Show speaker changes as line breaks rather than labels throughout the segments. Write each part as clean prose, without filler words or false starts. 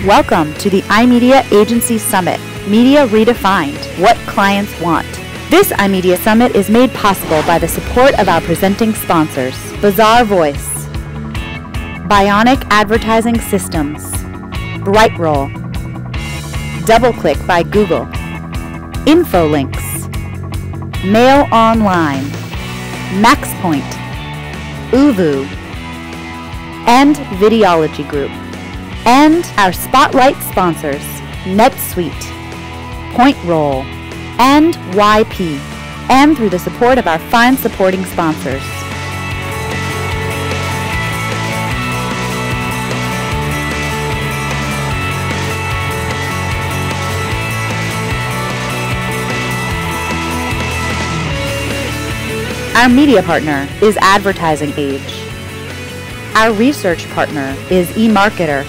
Welcome to the iMedia Agency Summit, Media Redefined, What Clients Want. This iMedia Summit is made possible by the support of our presenting sponsors, Bazaar Voice, Bionic Advertising Systems, BrightRoll, DoubleClick by Google, InfoLinks, Mail Online, MaxPoint, Uvu, and Videology Group. And our spotlight sponsors, NetSuite, PointRoll, and YP, and through the support of our fine supporting sponsors. Our media partner is Advertising Age. Our research partner is eMarketer.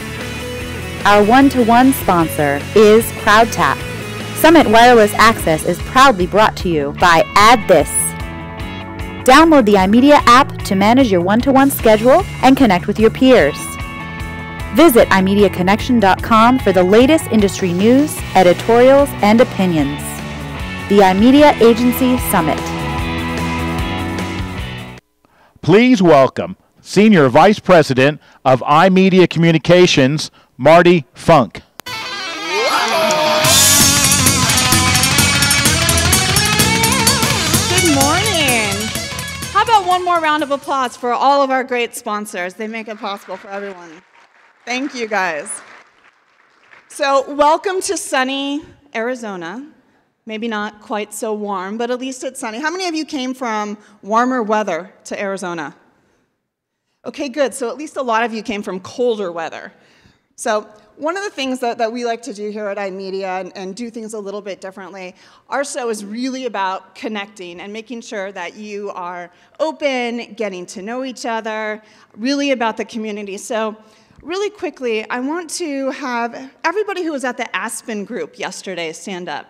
Our one-to-one sponsor is CrowdTap. Summit Wireless Access is proudly brought to you by AddThis. Download the iMedia app to manage your one-to-one schedule and connect with your peers. Visit iMediaConnection.com for the latest industry news, editorials, and opinions. The iMedia Agency Summit.
Please welcome Senior Vice President of iMedia Communications, Marty Funk.
Good morning. How about one more round of applause for all of our great sponsors? They make it possible for everyone. Thank you, guys. So, welcome to sunny Arizona. Maybe not quite so warm, but at least it's sunny. How many of you came from warmer weather to Arizona? Okay, good. So at least a lot of you came from colder weather. So one of the things that we like to do here at iMedia and do things a little bit differently, our show is really about connecting and making sure that you are open, getting to know each other, really about the community. So really quickly, I want to have everybody who was at the Aspen group yesterday stand up.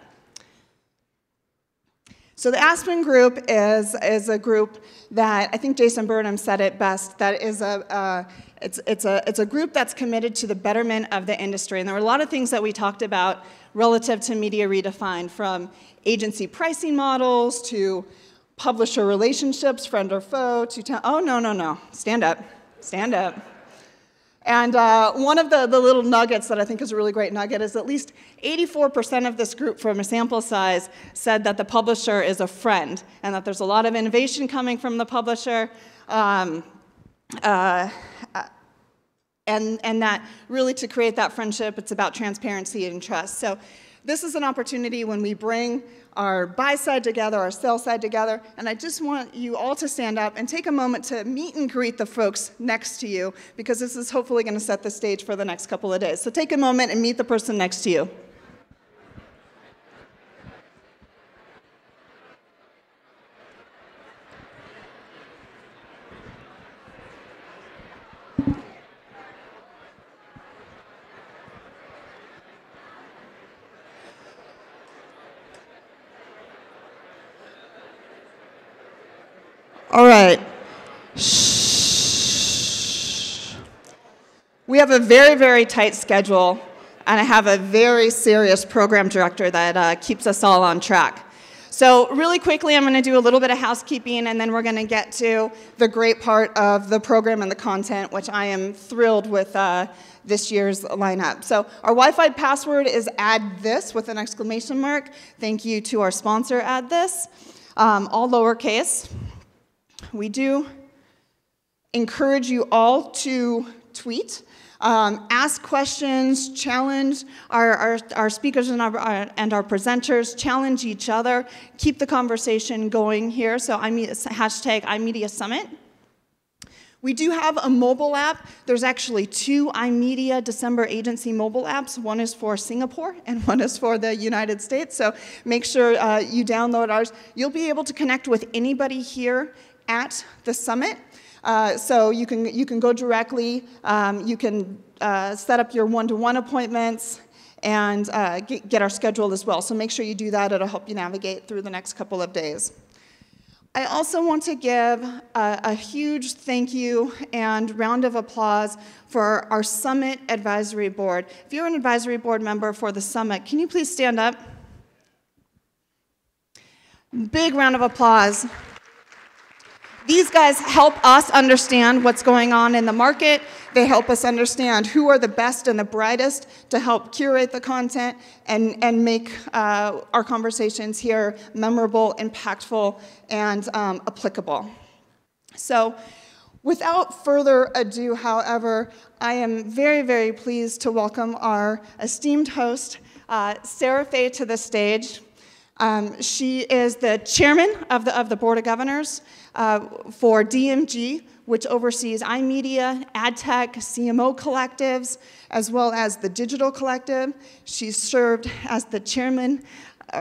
So the Aspen group is a group that I think Jason Burnham said it best. That is it's a group that's committed to the betterment of the industry. And there were a lot of things that we talked about relative to Media Redefined, from agency pricing models to publisher relationships, friend or foe, to oh no, stand up. And one of the little nuggets that I think is a really great nugget is at least 84% of this group, from a sample size, said that the publisher is a friend and that there's a lot of innovation coming from the publisher, and that really to create that friendship, it's about transparency and trust. So this is an opportunity when we bring our buy side together, our sell side together, and I just want you all to stand up and take a moment to meet and greet the folks next to you, because this is hopefully going to set the stage for the next couple of days. So take a moment and meet the person next to you. All right. Shh. We have a very, very tight schedule, and I have a very serious program director that keeps us all on track. So really quickly, I'm going to do a little bit of housekeeping, and then we're going to get to the great part of the program and the content, which I am thrilled with this year's lineup. So our Wi-Fi password is AddThis with an exclamation mark. Thank you to our sponsor, AddThis. All lowercase. We do encourage you all to tweet, ask questions, challenge our speakers and our presenters, challenge each other, keep the conversation going here. So hashtag iMedia Summit. We do have a mobile app. There's actually 2 iMedia December Agency mobile apps. One is for Singapore and one is for the United States. So make sure you download ours. You'll be able to connect with anybody here at the summit. So you can go directly, you can set up your one-to-one appointments, and get our schedule as well. So make sure you do that. It'll help you navigate through the next couple of days. I also want to give a huge thank you and round of applause for our Summit Advisory Board. If you're an advisory board member for the Summit, can you please stand up? Big round of applause. These guys help us understand what's going on in the market. They help us understand who are the best and the brightest to help curate the content and make our conversations here memorable, impactful, and applicable. So without further ado, however, I am very, very pleased to welcome our esteemed host, Sarah Fay, to the stage. She is the chairman of the Board of Governors for DMG, which oversees iMedia, AdTech, CMO collectives, as well as the Digital Collective. She's served as the chairman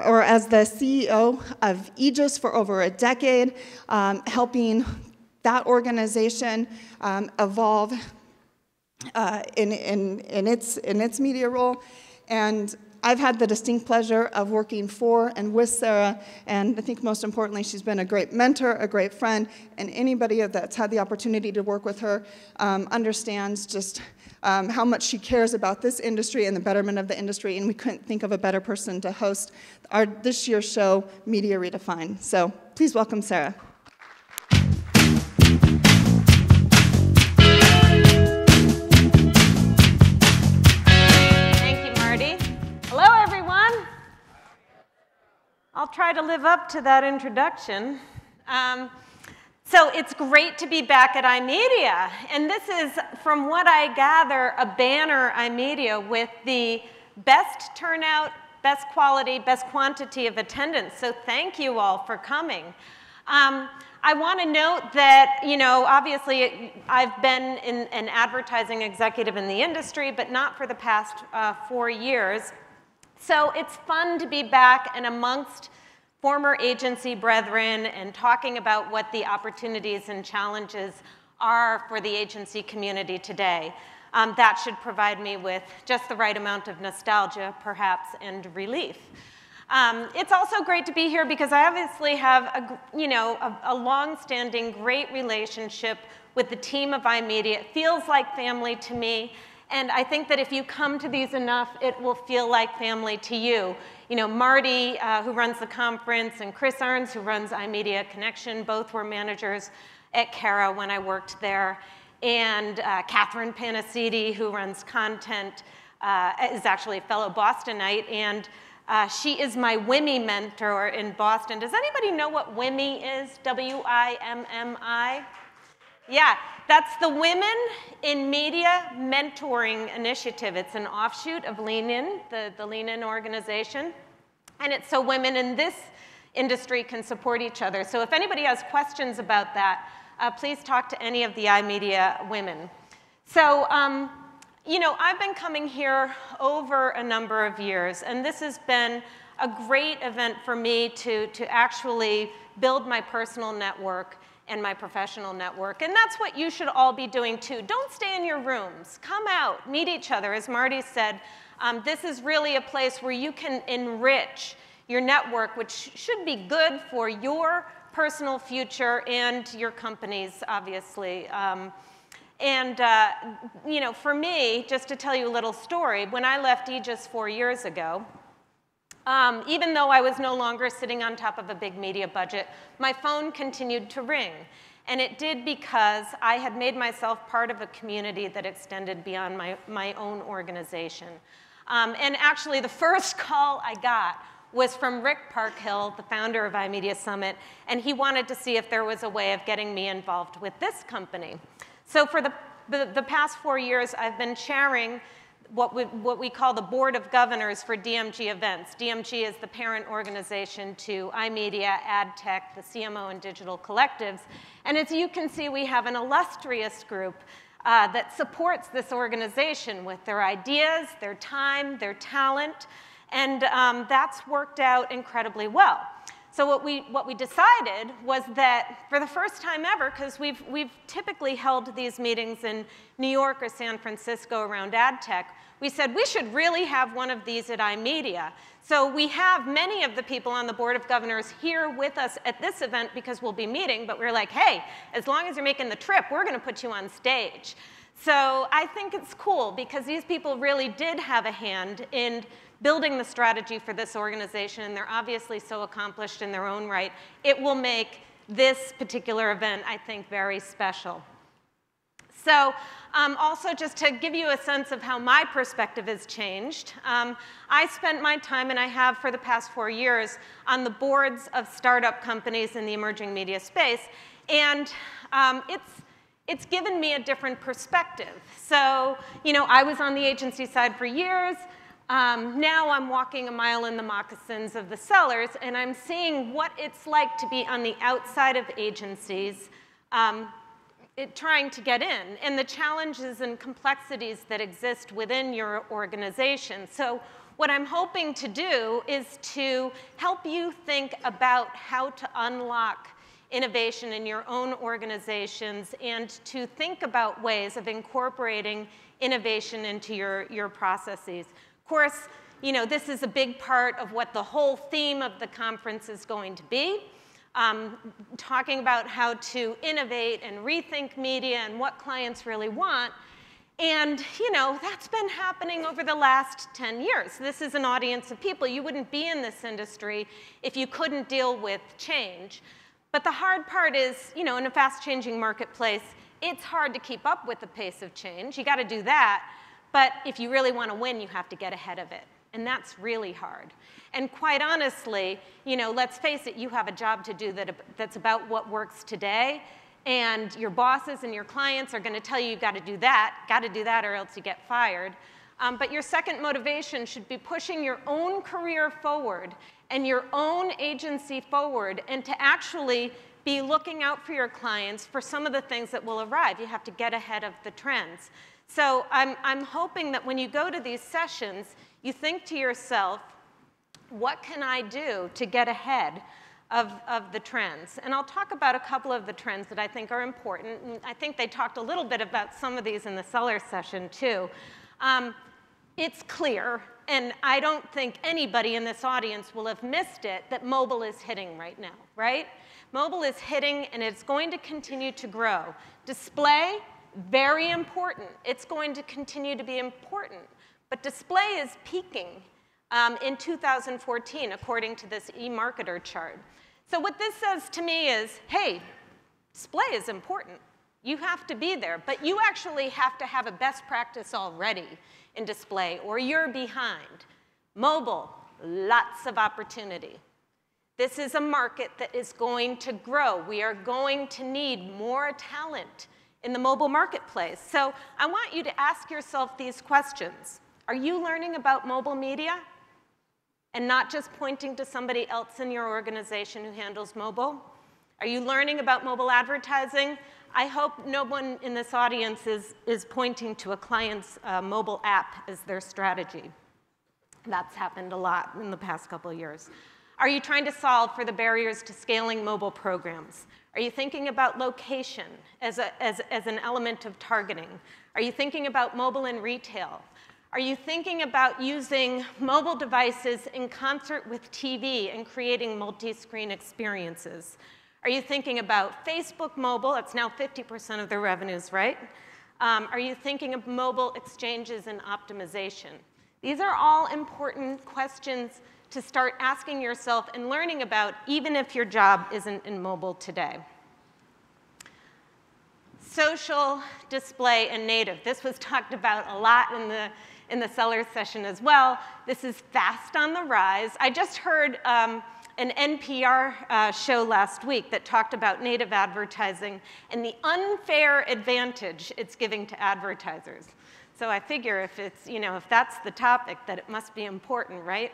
or as the CEO of Aegis for over a decade, helping that organization evolve in its media role. And I've had the distinct pleasure of working for and with Sarah, and I think most importantly, she's been a great mentor, a great friend, and anybody that's had the opportunity to work with her understands just how much she cares about this industry and the betterment of the industry, and we couldn't think of a better person to host this year's show, Media Redefined. So please welcome Sarah.
I'll try to live up to that introduction. So it's great to be back at iMedia. And this is, from what I gather, a banner iMedia with the best turnout, best quality, best quantity of attendance. So thank you all for coming. I want to note that, obviously I've been an advertising executive in the industry, but not for the past 4 years. So it's fun to be back and amongst former agency brethren and talking about what the opportunities and challenges are for the agency community today. That should provide me with just the right amount of nostalgia, perhaps, and relief. It's also great to be here because I obviously have a long-standing great relationship with the team of iMedia. It feels like family to me. And I think that if you come to these enough, it will feel like family to you. Marty, who runs the conference, and Chris Arns, who runs iMedia Connection, both were managers at Cara when I worked there. And Catherine Panacidi, who runs content, is actually a fellow Bostonite. And she is my WIMI mentor in Boston. Does anybody know what WIMI is? W-I-M-M-I? Yeah, that's the Women in Media Mentoring Initiative. It's an offshoot of Lean In, the Lean In organization. And it's so women in this industry can support each other. So if anybody has questions about that, please talk to any of the iMedia women. So, I've been coming here over a number of years, and this has been a great event for me to actually build my personal network and my professional network. And that's what you should all be doing too. Don't stay in your rooms. Come out, meet each other. As Marty said, this is really a place where you can enrich your network, which should be good for your personal future and your company's, obviously. For me, just to tell you a little story, when I left Aegis 4 years ago, even though I was no longer sitting on top of a big media budget, my phone continued to ring. And it did because I had made myself part of a community that extended beyond my own organization. And actually, the first call I got was from Rick Parkhill, the founder of iMedia Summit, and he wanted to see if there was a way of getting me involved with this company. So for the past 4 years, I've been chairing what we call the Board of Governors for DMG events. DMG is the parent organization to iMedia, AdTech, the CMO, and Digital Collectives. And as you can see, we have an illustrious group that supports this organization with their ideas, their time, their talent, and that's worked out incredibly well. So what we decided was that for the first time ever, because we've typically held these meetings in New York or San Francisco around ad tech, we said we should really have one of these at iMedia. So we have many of the people on the Board of Governors here with us at this event because we'll be meeting, but we're like, hey, as long as you're making the trip, we're going to put you on stage. So I think it's cool because these people really did have a hand in building the strategy for this organization, and they're obviously so accomplished in their own right. It will make this particular event, I think, very special. So also just to give you a sense of how my perspective has changed, I spent my time, and I have for the past 4 years, on the boards of startup companies in the emerging media space, and it's given me a different perspective. So, you know, I was on the agency side for years. Now I'm walking a mile in the moccasins of the sellers, and I'm seeing what it's like to be on the outside of agencies trying to get in, and the challenges and complexities that exist within your organization. So what I'm hoping to do is to help you think about how to unlock innovation in your own organizations and to think about ways of incorporating innovation into your processes. Of course, you know, this is a big part of what the whole theme of the conference is going to be. Talking about how to innovate and rethink media and what clients really want. And, you know, that's been happening over the last 10 years. This is an audience of people. You wouldn't be in this industry if you couldn't deal with change. But the hard part is, you know, in a fast-changing marketplace, it's hard to keep up with the pace of change. You got to do that. But if you really want to win, you have to get ahead of it. And that's really hard. And quite honestly, you know, let's face it, you have a job to do that's about what works today. And your bosses and your clients are going to tell you you've got to do that, or else you get fired. But your second motivation should be pushing your own career forward and your own agency forward, and to actually be looking out for your clients for some of the things that will arrive. You have to get ahead of the trends. So I'm hoping that when you go to these sessions, you think to yourself, what can I do to get ahead of the trends? And I'll talk about a couple of the trends that I think are important. And I think they talked a little bit about some of these in the seller session, too. It's clear, and I don't think anybody in this audience will have missed it, that mobile is hitting right now, right? Mobile is hitting, and it's going to continue to grow. Display, very important. It's going to continue to be important. But display is peaking in 2014, according to this eMarketer chart. So what this says to me is, hey, display is important. You have to be there. But you actually have to have a best practice already in display, or you're behind. Mobile, lots of opportunity. This is a market that is going to grow. We are going to need more talent in the mobile marketplace. So I want you to ask yourself these questions. Are you learning about mobile media and not just pointing to somebody else in your organization who handles mobile? Are you learning about mobile advertising? I hope no one in this audience is pointing to a client's mobile app as their strategy. That's happened a lot in the past couple of years. Are you trying to solve for the barriers to scaling mobile programs? Are you thinking about location as an element of targeting? Are you thinking about mobile in retail? Are you thinking about using mobile devices in concert with TV and creating multi-screen experiences? Are you thinking about Facebook mobile? It's now 50% of their revenues, right? Are you thinking of mobile exchanges and optimization? These are all important questions to start asking yourself and learning about, even if your job isn't in mobile today. Social, display, and native. This was talked about a lot in the sellers session as well. This is fast on the rise. I just heard an NPR show last week that talked about native advertising and the unfair advantage it's giving to advertisers. So I figure if it's, you know, if that's the topic, that it must be important, right?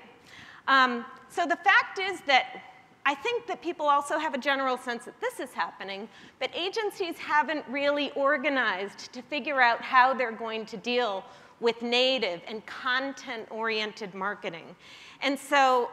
So the fact is that I think that people also have a general sense that this is happening, but agencies haven't really organized to figure out how they're going to deal with native and content-oriented marketing. And so,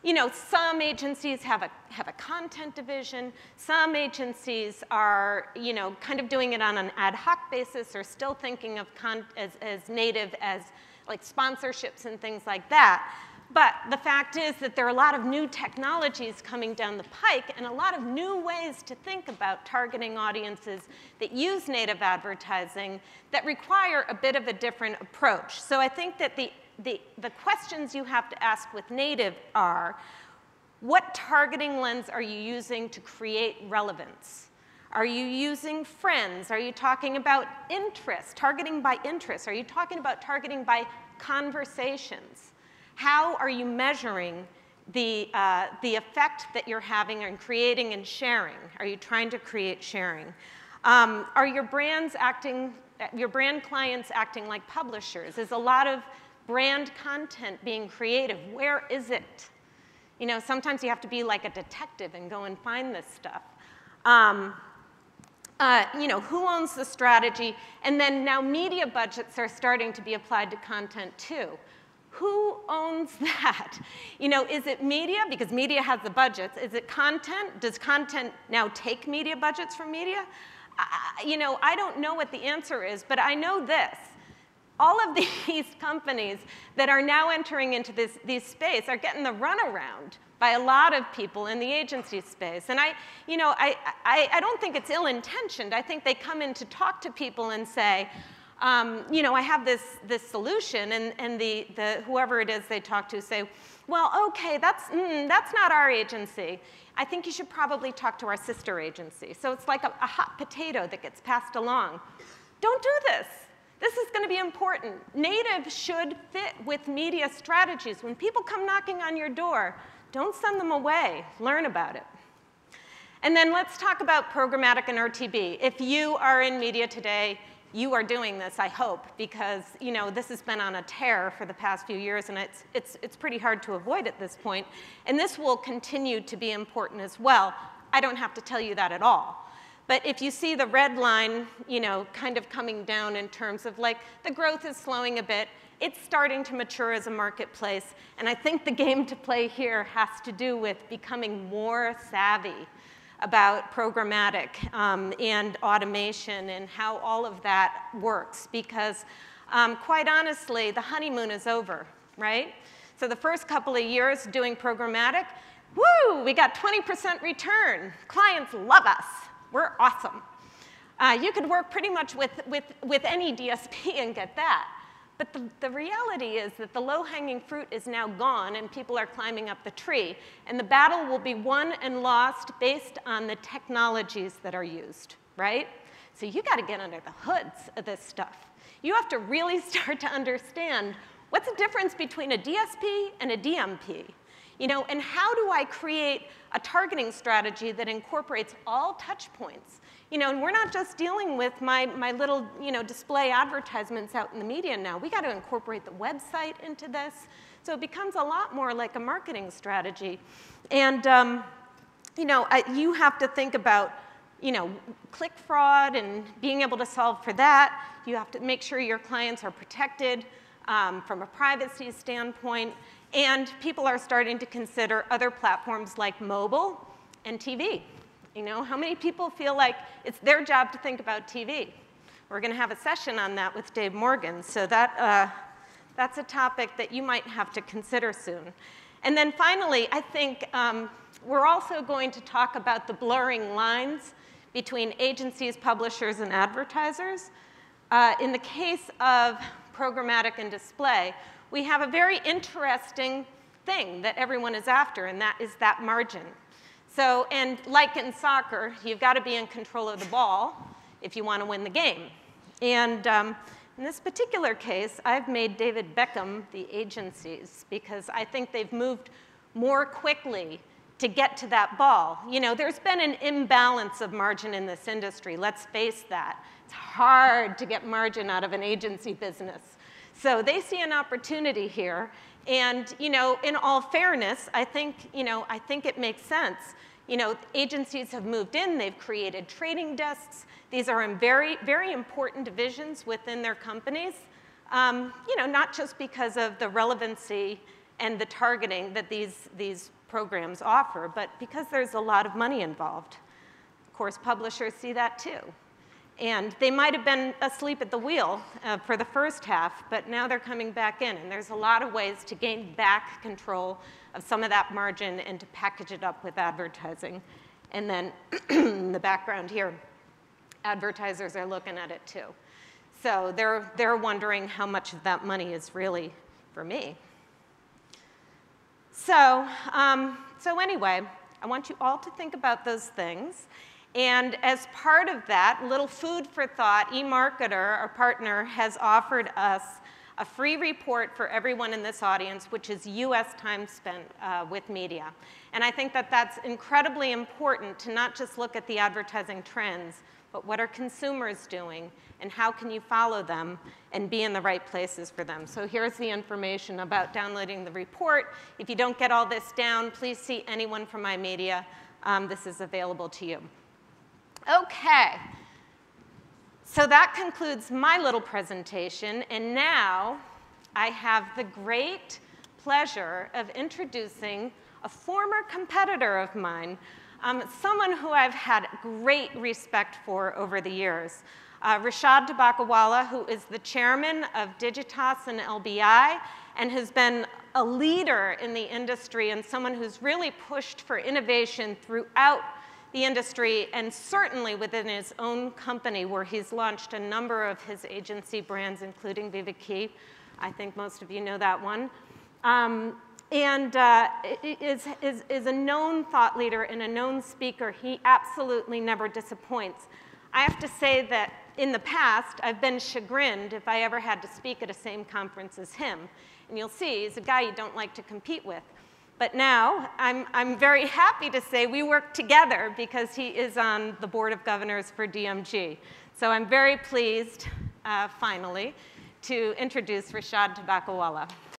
You know, some agencies have a content division. Some agencies are, you know, kind of doing it on an ad hoc basis or still thinking of as native as like sponsorships and things like that. But the fact is that there are a lot of new technologies coming down the pike and a lot of new ways to think about targeting audiences that use native advertising that require a bit of a different approach. So I think that the questions you have to ask with native are, what targeting lens are you using to create relevance? Are you using friends? Are you talking about interest, targeting by interest? Are you talking about targeting by conversations? How are you measuring the effect that you're having in creating and sharing? Are you trying to create sharing? Are your brand clients acting like publishers? Is a lot of brand content being creative? Where is it? You know, sometimes you have to be like a detective and go and find this stuff. You know, who owns the strategy? And then now media budgets are starting to be applied to content too. Who owns that? You know, is it media? Because media has the budgets. Is it content? Does content now take media budgets from media? You know, I don't know what the answer is, but I know this. All of these companies that are now entering into this space are getting the runaround by a lot of people in the agency space. And I don't think it's ill-intentioned. I think they come in to talk to people and say, you know, I have this solution, and whoever it is they talk to say, well, okay, that's not our agency. I think you should probably talk to our sister agency. So it's like a hot potato that gets passed along. Don't do this. This is going to be important. Native should fit with media strategies. When people come knocking on your door, don't send them away. Learn about it. And then let's talk about programmatic and RTB. If you are in media today, you are doing this, I hope, because you know this has been on a tear for the past few years, and it's pretty hard to avoid at this point. And this will continue to be important as well. I don't have to tell you that at all. But if you see the red line, you know, kind of coming down in terms of like the growth is slowing a bit, it's starting to mature as a marketplace. And I think the game to play here has to do with becoming more savvy about programmatic and automation and how all of that works. Because quite honestly, the honeymoon is over, right? So the first couple of years doing programmatic, woo, we got 20% return. Clients love us. We're awesome. You could work pretty much with any DSP and get that. But the reality is that the low-hanging fruit is now gone, and people are climbing up the tree. And the battle will be won and lost based on the technologies that are used, right? So you got to get under the hoods of this stuff. You have to really start to understand what's the difference between a DSP and a DMP. You know, and how do I create a targeting strategy that incorporates all touch points? You know, and we're not just dealing with my little, you know, display advertisements out in the media now. We got to incorporate the website into this. So it becomes a lot more like a marketing strategy. And, you know, you have to think about, you know, click fraud and being able to solve for that. You have to make sure your clients are protected from a privacy standpoint. And people are starting to consider other platforms like mobile and TV. You know, how many people feel like it's their job to think about TV? We're going to have a session on that with Dave Morgan. So that's a topic that you might have to consider soon. And then finally, I think we're also going to talk about the blurring lines between agencies, publishers, and advertisers. In the case of programmatic and display, we have a very interesting thing that everyone is after, and that is that margin. So, and like in soccer, you've got to be in control of the ball if you want to win the game. And in this particular case, I've made David Beckham the agencies because I think they've moved more quickly to get to that ball. You know, there's been an imbalance of margin in this industry. Let's face that. It's hard to get margin out of an agency business. So they see an opportunity here, and you know, in all fairness, I think it makes sense. You know, agencies have moved in; they've created trading desks. These are in very, very important divisions within their companies. You know, not just because of the relevancy and the targeting that these programs offer, but because there's a lot of money involved. Of course, publishers see that too. And they might have been asleep at the wheel for the first half, but now they're coming back in. And there's a lot of ways to gain back control of some of that margin and to package it up with advertising. And then in the background here, advertisers are looking at it too. So they're wondering how much of that money is really for me. So anyway, I want you all to think about those things. And as part of that, little food for thought, eMarketer, our partner, has offered us a free report for everyone in this audience, which is US time spent with media. And I think that that's incredibly important to not just look at the advertising trends, but what are consumers doing, and how can you follow them and be in the right places for them. So here's the information about downloading the report. If you don't get all this down, please see anyone from iMedia. This is available to you. Okay, so that concludes my little presentation, and now I have the great pleasure of introducing a former competitor of mine, someone who I've had great respect for over the years. Rashad Tabakawala, who is the chairman of Digitas and LBI, and has been a leader in the industry and someone who's really pushed for innovation throughout the industry, and certainly within his own company, where he's launched a number of his agency brands, including Viva Key. I think most of you know that one. Is a known thought leader and a known speaker. He absolutely never disappoints. I have to say that in the past, I've been chagrined if I ever had to speak at a same conference as him. And you'll see, he's a guy you don't like to compete with. But now, I'm very happy to say we work together because he is on the board of governors for DMG. So I'm very pleased, finally, to introduce Rashad Tabakawala.